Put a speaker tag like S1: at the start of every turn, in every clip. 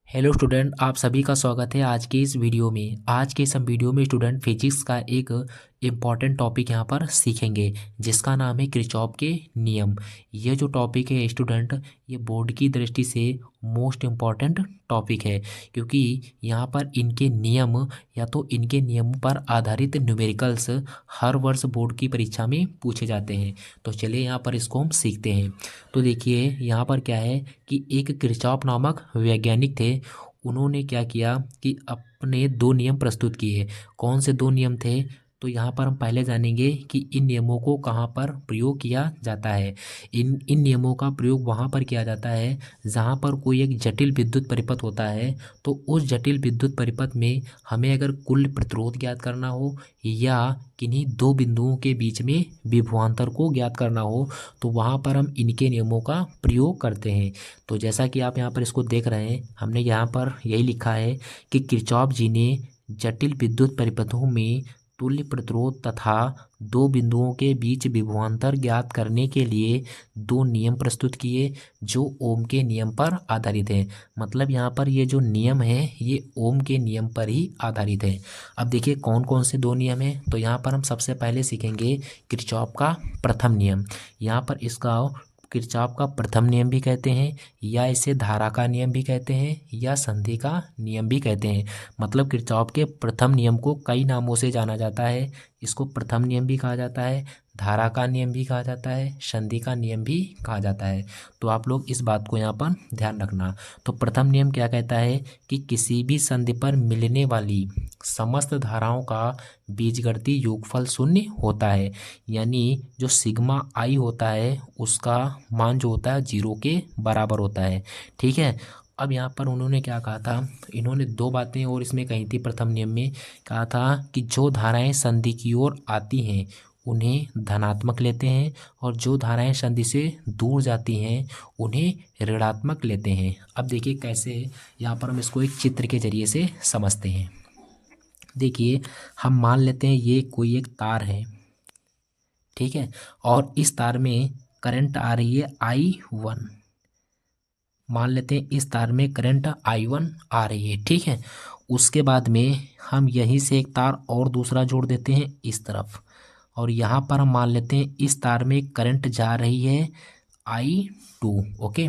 S1: Hello student, आप सभी का स्वागत है आज के इस वीडियो में। आज के इस हम वीडियो में स्टूडेंट फिजिक्स का एक इम्पॉर्टेंट टॉपिक यहाँ पर सीखेंगे जिसका नाम है किरचॉफ के नियम। ये जो टॉपिक है स्टूडेंट, ये बोर्ड की दृष्टि से मोस्ट इम्पॉर्टेंट टॉपिक है क्योंकि यहाँ पर इनके नियम या तो इनके नियमों पर आधारित न्यूमेरिकल्स हर वर्ष बोर्ड की परीक्षा में पूछे जाते हैं। तो चलिए यहाँ पर इसको हम सीखते हैं। तो देखिए यहाँ पर क्या है कि एक किरचॉफ नामक वैज्ञानिक थे। उन्होंने क्या किया कि अपने दो नियम प्रस्तुत किए। कौन से दो नियम थे? तो यहाँ पर हम पहले जानेंगे कि इन नियमों को कहाँ पर प्रयोग किया जाता है। इन इन नियमों का प्रयोग वहाँ पर किया जाता है जहाँ पर कोई एक जटिल विद्युत परिपथ होता है। तो उस जटिल विद्युत परिपथ में हमें अगर कुल प्रतिरोध ज्ञात करना हो या किन्हीं दो बिंदुओं के बीच में विभवांतर को ज्ञात करना हो तो वहाँ पर हम इनके नियमों का प्रयोग करते हैं। तो जैसा कि आप यहाँ पर इसको देख रहे हैं, हमने यहाँ पर यही लिखा है कि किरचॉफ जी ने जटिल विद्युत परिपथों में तुल्य प्रतिरोध तथा दो बिंदुओं के बीच विभवांतर ज्ञात करने के लिए दो नियम प्रस्तुत किए जो ओम के नियम पर आधारित हैं। मतलब यहाँ पर ये जो नियम है ये ओम के नियम पर ही आधारित है। अब देखिए कौन कौन से दो नियम हैं। तो यहाँ पर हम सबसे पहले सीखेंगे किरचॉफ का प्रथम नियम। यहाँ पर इसका किरचॉफ का प्रथम नियम भी कहते हैं या इसे धारा का नियम भी कहते हैं या संधि का नियम भी कहते हैं। मतलब किरचॉफ के प्रथम नियम को कई नामों से जाना जाता है। इसको प्रथम नियम भी कहा जाता है, धारा का नियम भी कहा जाता है, संधि का नियम भी कहा जाता है। तो आप लोग इस बात को यहाँ पर ध्यान रखना। तो प्रथम नियम क्या कहता है कि किसी भी संधि पर मिलने वाली समस्त धाराओं का बीजगणितीय योगफल शून्य होता है। यानी जो सिग्मा आई होता है उसका मान जो होता है 0 के बराबर होता है। ठीक है। अब यहाँ पर उन्होंने क्या कहा था, इन्होंने दो बातें और इसमें कही थी। प्रथम नियम में कहा था कि जो धाराएं संधि की ओर आती हैं उन्हें धनात्मक लेते हैं और जो धाराएं संधि से दूर जाती हैं उन्हें ऋणात्मक लेते हैं। अब देखिए कैसे, यहाँ पर हम इसको एक चित्र के जरिए से समझते हैं। देखिए हम मान लेते हैं ये कोई एक तार है, ठीक है, और इस तार में करंट आ रही है I1। मान लेते हैं इस तार में करंट I1 आ रही है, ठीक है। उसके बाद में हम यहीं से एक तार और दूसरा जोड़ देते हैं इस तरफ, और यहाँ पर हम मान लेते हैं इस तार में करंट जा रही है I2। ओके।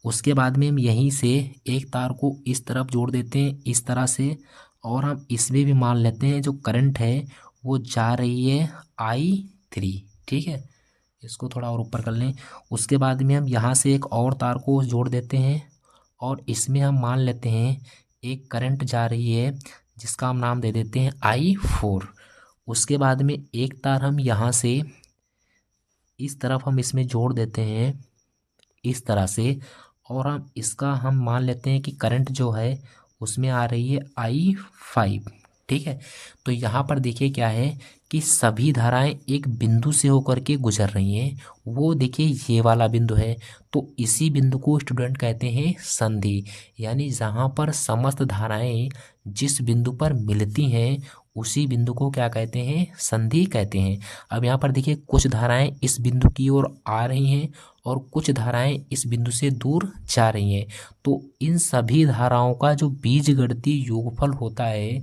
S1: उसके बाद में हम यहीं से एक तार को इस तरफ जोड़ देते हैं इस तरह से, और हम इसमें भी मान लेते हैं जो करंट है वो जा रही है I3। ठीक है, इसको थोड़ा और ऊपर कर लें। उसके बाद में हम यहाँ से एक और तार को जोड़ देते हैं और इसमें हम मान लेते हैं एक करंट जा रही है जिसका हम नाम दे देते हैं I4। उसके बाद में एक तार हम यहाँ से इस तरफ हम इसमें जोड़ देते हैं इस तरह से, और हम मान लेते हैं कि करंट जो है उसमें आ रही है I5। ठीक है। तो यहाँ पर देखिए क्या है कि सभी धाराएं एक बिंदु से होकर के गुजर रही हैं। वो देखिए ये वाला बिंदु है, तो इसी बिंदु को स्टूडेंट कहते हैं संधि। यानी जहाँ पर समस्त धाराएं जिस बिंदु पर मिलती हैं उसी बिंदु को क्या कहते हैं, संधि कहते हैं। अब यहाँ पर देखिए कुछ धाराएं इस बिंदु की ओर आ रही हैं और कुछ धाराएं इस बिंदु से दूर जा रही हैं। तो इन सभी धाराओं का जो बीजगणितीय योगफल होता है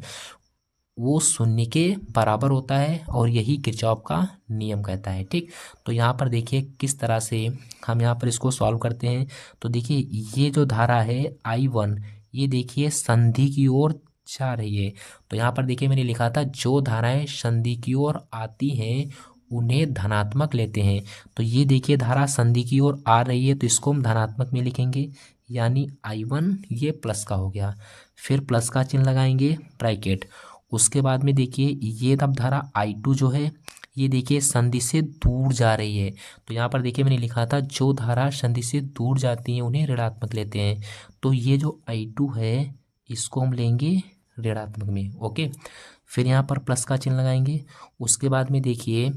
S1: वो शून्य के बराबर होता है और यही किरचॉफ का नियम कहता है। ठीक। तो यहाँ पर देखिए किस तरह से हम यहाँ पर इसको सॉल्व करते हैं। तो देखिए ये जो धारा है I1, ये देखिए संधि की ओर जा रही है। तो यहाँ पर देखिए मैंने लिखा था जो धाराएं संधि की ओर आती हैं उन्हें धनात्मक लेते हैं। तो ये देखिए धारा संधि की ओर आ रही है तो इसको हम धनात्मक में लिखेंगे, यानी I1 ये प्लस का हो गया। फिर प्लस का चिन्ह लगाएंगे ब्रैकेट। उसके बाद में देखिए ये तब धारा I2 जो है ये देखिए संधि से दूर जा रही है। तो यहाँ पर देखिए मैंने लिखा था जो धारा संधि से दूर जाती हैं उन्हें ऋणात्मक लेते हैं। तो ये जो I2 है इसको हम लेंगे ऋणात्मक में। ओके। फिर यहाँ पर प्लस का चिन्ह लगाएंगे। उसके बाद में देखिए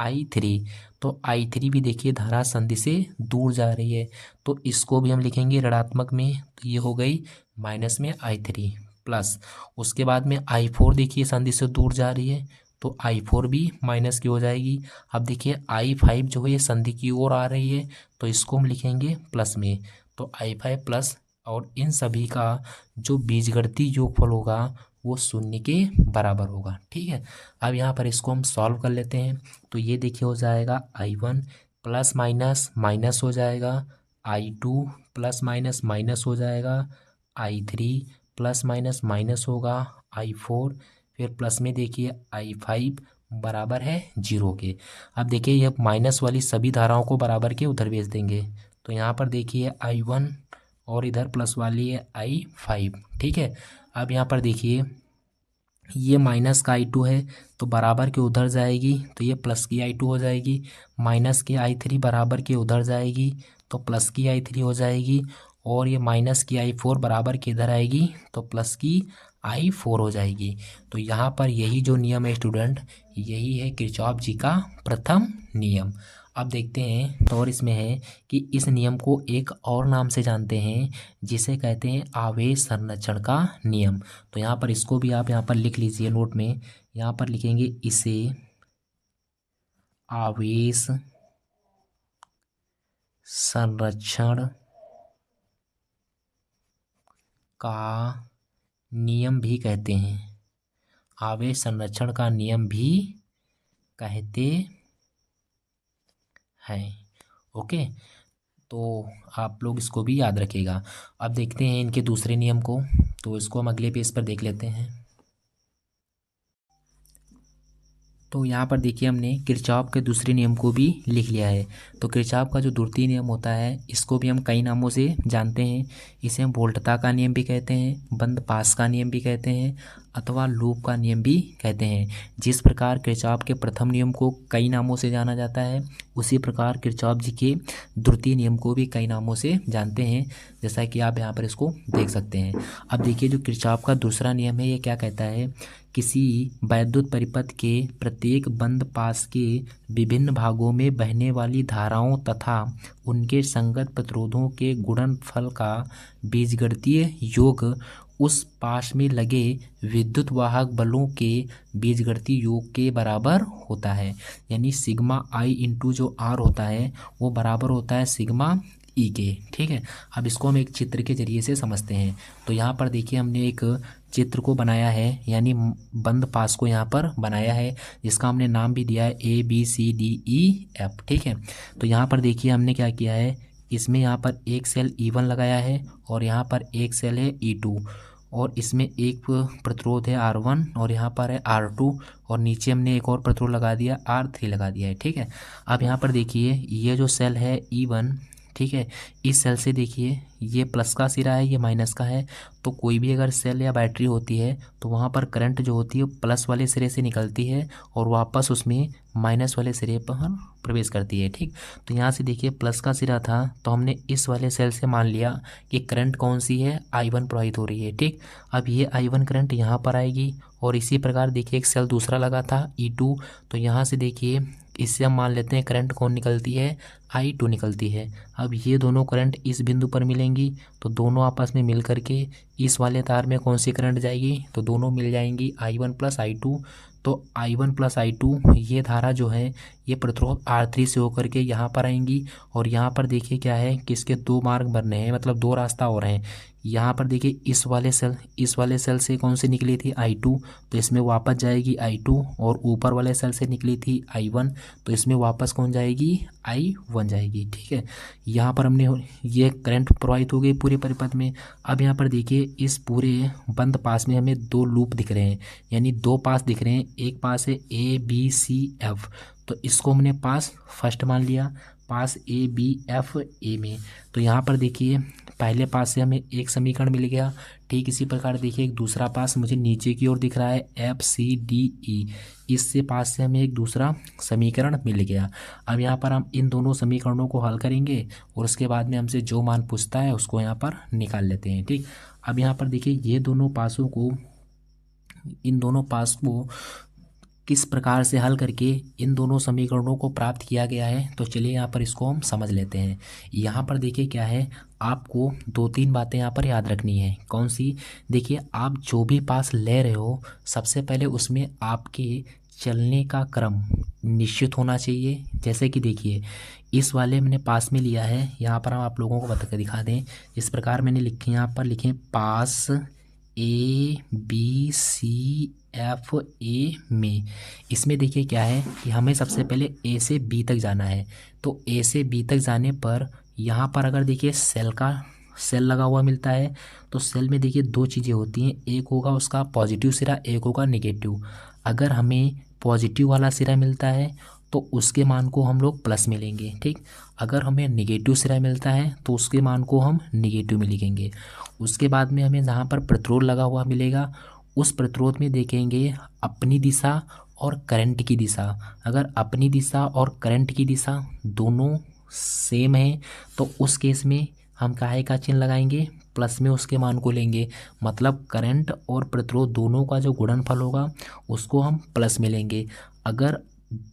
S1: I3, तो I3 भी देखिए धारा संधि से दूर जा रही है तो इसको भी हम लिखेंगे ऋणात्मक में। तो ये हो गई माइनस में I3 प्लस। उसके बाद में I4 देखिए संधि से दूर जा रही है तो I4 भी माइनस की हो जाएगी। अब देखिए I5 जो है ये संधि की ओर आ रही है तो इसको हम लिखेंगे प्लस में। तो I5 प्लस और इन सभी का जो बीजगणितीय योगफल होगा वो शून्य के बराबर होगा। ठीक है, अब यहाँ पर इसको हम सॉल्व कर लेते हैं। तो ये देखिए हो जाएगा I1 प्लस माइनस माइनस हो जाएगा, I2 प्लस माइनस माइनस हो जाएगा, I3 प्लस माइनस माइनस होगा, I4 फिर प्लस में देखिए I5 बराबर है 0 के। अब देखिए ये माइनस वाली सभी धाराओं को बराबर के उधर भेज देंगे। तो यहाँ पर देखिए I1 और इधर प्लस वाली है I5। ठीक है, अब यहाँ पर देखिए ये माइनस का I2 है तो बराबर के उधर जाएगी तो ये प्लस की I2 हो जाएगी, माइनस के I3 बराबर के उधर जाएगी तो प्लस की I3 हो जाएगी, और ये माइनस की I4 बराबर के इधर आएगी तो प्लस की I4 हो जाएगी। तो यहाँ पर यही जो नियम है स्टूडेंट, यही है किरचॉफ जी का प्रथम नियम। अब देखते हैं तो और इसमें है कि इस नियम को एक और नाम से जानते हैं जिसे कहते हैं आवेश संरक्षण का नियम। तो यहाँ पर इसको भी आप यहाँ पर लिख लीजिए नोट में, यहाँ पर लिखेंगे इसे आवेश संरक्षण का नियम भी कहते हैं, आवेश संरक्षण का नियम भी कहते हैं। ओके, तो आप लोग इसको भी याद रखिएगा। अब देखते हैं इनके दूसरे नियम को, तो इसको हम अगले पेज पर देख लेते हैं। तो यहाँ पर देखिए हमने किरचॉफ के दूसरे नियम को भी लिख लिया है। तो किरचॉफ का जो द्वितीय नियम होता है इसको भी हम कई नामों से जानते हैं। इसे हम वोल्टता का नियम भी कहते हैं, बंद पास का नियम भी कहते हैं, अथवा लूप का नियम भी कहते हैं। जिस प्रकार किरचॉफ के प्रथम नियम को कई नामों से जाना जाता है, उसी प्रकार किरचॉफ जी के द्वितीय नियम को भी कई नामों से जानते हैं, जैसा कि आप यहाँ पर इसको देख सकते हैं। अब देखिए जो किरचॉफ का दूसरा नियम है ये क्या कहता है, किसी वैद्युत परिपथ के प्रत्येक बंद पास के विभिन्न भागों में बहने वाली धाराओं तथा उनके संगत प्रतिरोधों के गुणनफल का बीजगणितीय योग उस पास में लगे विद्युत वाहक बलों के बीजगणितीय योग के बराबर होता है। यानी सिग्मा आई इंटू जो आर होता है वो बराबर होता है सिग्मा ई के। ठीक है, अब इसको हम एक चित्र के जरिए से समझते हैं। तो यहाँ पर देखिए हमने एक चित्र को बनाया है, यानी बंद पास को यहाँ पर बनाया है, जिसका हमने नाम भी दिया है ABCDEF। ठीक है, तो यहाँ पर देखिए हमने क्या किया है, इसमें यहाँ पर एक सेल E1 लगाया है और यहाँ पर एक सेल है E2, और इसमें एक प्रतिरोध है R1 और यहाँ पर है R2, और नीचे हमने एक और प्रतिरोध लगा दिया R3 लगा दिया है। ठीक है, अब यहाँ पर देखिए ये जो सेल है E1, ठीक है, इस सेल से देखिए ये प्लस का सिरा है, ये माइनस का है। तो कोई भी अगर सेल या बैटरी होती है तो वहाँ पर करंट जो होती है वो प्लस वाले सिरे से निकलती है और वापस उसमें माइनस वाले सिरे पर प्रवेश करती है। ठीक, तो यहाँ से देखिए प्लस का सिरा था तो हमने इस वाले सेल से मान लिया कि करंट कौन सी है, I1 प्रवाहित हो रही है। ठीक, अब ये I1 करंट यहाँ पर आएगी, और इसी प्रकार देखिए एक सेल दूसरा लगा था E2, तो यहाँ से देखिए इससे हम मान लेते हैं करंट कौन निकलती है, I2 निकलती है। अब ये दोनों करंट इस बिंदु पर मिलेंगी तो दोनों आपस में मिल करके इस वाले तार में कौन सी करंट जाएगी, तो दोनों मिल जाएंगी I1 प्लस I2। तो I1 प्लस I2 ये धारा जो है ये प्रतिरोध R3 से होकर के यहाँ पर आएंगी, और यहाँ पर देखिए क्या है कि इसके दो मार्ग बनने हैं, मतलब दो रास्ता हो रहे हैं। यहाँ पर देखिए इस वाले सेल से कौन सी निकली थी I2, तो इसमें वापस जाएगी I2, और ऊपर वाले सेल से निकली थी I1 तो इसमें वापस कौन जाएगी, I1 जाएगी। ठीक है, यहाँ पर हमने ये करंट प्रवाहित हो गई पूरे परिपथ में। अब यहाँ पर देखिए इस पूरे बंद पास में हमें दो लूप दिख रहे हैं, यानी दो पास दिख रहे हैं। एक पास है ABCF, तो इसको हमने पास फर्स्ट मान लिया, पास ABFA में। तो यहाँ पर देखिए पहले पास से हमें एक समीकरण मिल गया। ठीक इसी प्रकार देखिए एक दूसरा पास मुझे नीचे की ओर दिख रहा है FCDE, इससे पास से हमें एक दूसरा समीकरण मिल गया। अब यहाँ पर हम इन दोनों समीकरणों को हल करेंगे और उसके बाद में हमसे जो मान पूछता है उसको यहाँ पर निकाल लेते हैं। ठीक, अब यहाँ पर देखिए ये दोनों पासों को, इन दोनों पास को किस प्रकार से हल करके इन दोनों समीकरणों को प्राप्त किया गया है, तो चलिए यहाँ पर इसको हम समझ लेते हैं। यहाँ पर देखिए क्या है, आपको दो तीन बातें यहाँ पर याद रखनी है। कौन सी, देखिए आप जो भी पास ले रहे हो सबसे पहले उसमें आपके चलने का क्रम निश्चित होना चाहिए। जैसे कि देखिए इस वाले मैंने पास में लिया है, यहाँ पर हम आप लोगों को बता कर दिखा दें। इस प्रकार मैंने लिखे, यहाँ पर लिखे पास ABCFA में। इसमें देखिए क्या है कि हमें सबसे पहले ए से बी तक जाना है। तो ए से बी तक जाने पर यहाँ पर अगर देखिए सेल लगा हुआ मिलता है, तो सेल में देखिए दो चीज़ें होती हैं, एक होगा उसका पॉजिटिव सिरा, एक होगा निगेटिव। अगर हमें पॉजिटिव वाला सिरा मिलता है तो उसके मान को हम लोग प्लस में लेंगे, ठीक। अगर हमें निगेटिव सिरा मिलता है तो उसके मान को हम निगेटिव में लिखेंगे। उसके बाद में हमें जहाँ पर प्रतिरोध लगा हुआ मिलेगा, उस प्रतिरोध में देखेंगे अपनी दिशा और करंट की दिशा। अगर अपनी दिशा और करंट की दिशा दोनों सेम है तो उस केस में हम काहे का चिन्ह लगाएंगे, प्लस में उसके मान को लेंगे। मतलब करंट और प्रतिरोध दोनों का जो गुणनफल होगा उसको हम प्लस में लेंगे। अगर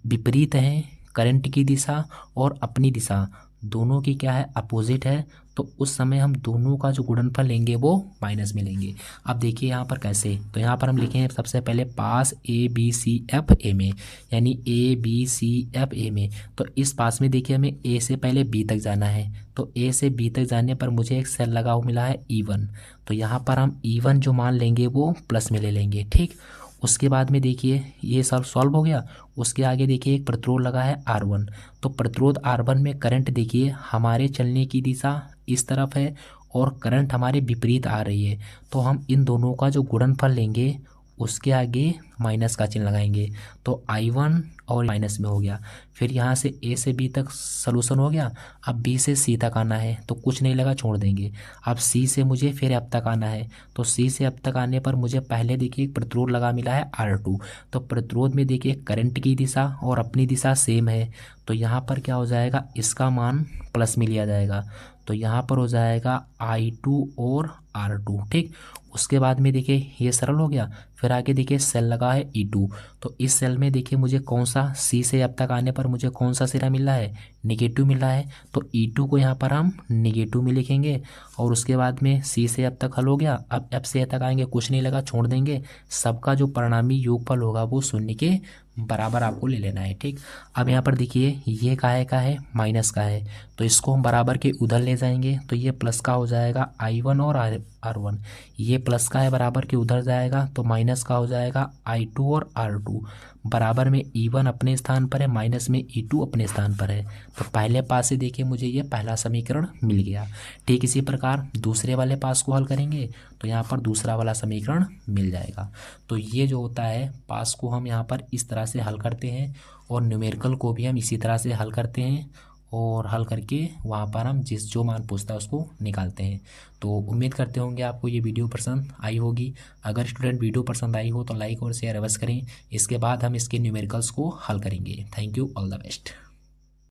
S1: विपरीत है, करंट की दिशा और अपनी दिशा दोनों की क्या है, अपोजिट है, तो उस समय हम दोनों का जो गुणनफल लेंगे वो माइनस में लेंगे। अब देखिए यहाँ पर कैसे, तो यहाँ पर हम लिखें सबसे पहले पास ABCFA में, यानी ABCFA में। तो इस पास में देखिए हमें ए से पहले बी तक जाना है, तो ए से बी तक जाने पर मुझे एक सेल लगा हुआ मिला है E1। तो यहाँ पर हम E1 जो मान लेंगे वो प्लस में ले लेंगे, ठीक। उसके बाद में देखिए ये सब सॉल्व हो गया। उसके आगे देखिए एक प्रतिरोध लगा है R1। तो प्रतिरोध R1 में करंट देखिए हमारे चलने की दिशा इस तरफ है और करंट हमारे विपरीत आ रही है, तो हम इन दोनों का जो गुणनफल लेंगे उसके आगे माइनस का चिन्ह लगाएंगे। तो I1 और माइनस में हो गया। फिर यहाँ से ए से बी तक सलूशन हो गया। अब बी से सी तक आना है तो कुछ नहीं लगा, छोड़ देंगे। अब सी से मुझे फिर अब तक आना है, तो सी से अब तक आने पर मुझे पहले देखिए एक प्रतिरोध लगा मिला है R2। तो प्रतिरोध में देखिए करंट की दिशा और अपनी दिशा सेम है, तो यहाँ पर क्या हो जाएगा, इसका मान प्लस में लिया जाएगा। तो यहाँ पर हो जाएगा I2 और R2, ठीक। उसके बाद में देखिए ये सरल हो गया। फिर आगे देखिए सेल लगा है E2। तो इस सेल में देखिए मुझे कौन सा, सी से अब तक आने पर मुझे कौन सा सिरा मिल रहा है, निगेटिव मिल रहा है। तो E2 को यहाँ पर हम निगेटिव में लिखेंगे। और उसके बाद में सी से अब तक हल हो गया। अब एफ से तक आएंगे, कुछ नहीं लगा, छोड़ देंगे। सबका जो परिणामी योगफल होगा वो शून्य के बराबर आपको ले लेना है, ठीक। अब यहाँ पर देखिए ये काहे का है, माइनस का है, तो इसको हम बराबर के उधर ले जाएंगे। तो ये प्लस का हो जाएगा I1 और R1। ये प्लस का है, बराबर के उधर जाएगा, तो माइनस का हो जाएगा I2 और R2। बराबर में E1 अपने स्थान पर है, माइनस में E2 अपने स्थान पर है। तो पहले पास से देखिए मुझे ये पहला समीकरण मिल गया। ठीक इसी प्रकार दूसरे वाले पास को हल करेंगे तो यहाँ पर दूसरा वाला समीकरण मिल जाएगा। तो ये जो होता है पास को हम यहाँ पर इस तरह से हल करते हैं, और न्यूमेरिकल को भी हम इसी तरह से हल करते हैं, और हल करके वहाँ पर हम जिस जो मान पूछता है उसको निकालते हैं। तो उम्मीद करते होंगे आपको ये वीडियो पसंद आई होगी। अगर स्टूडेंट वीडियो पसंद आई हो तो लाइक और शेयर अवश्य करें। इसके बाद हम इसके न्यूमेरिकल्स को हल करेंगे। Thank you, all the best.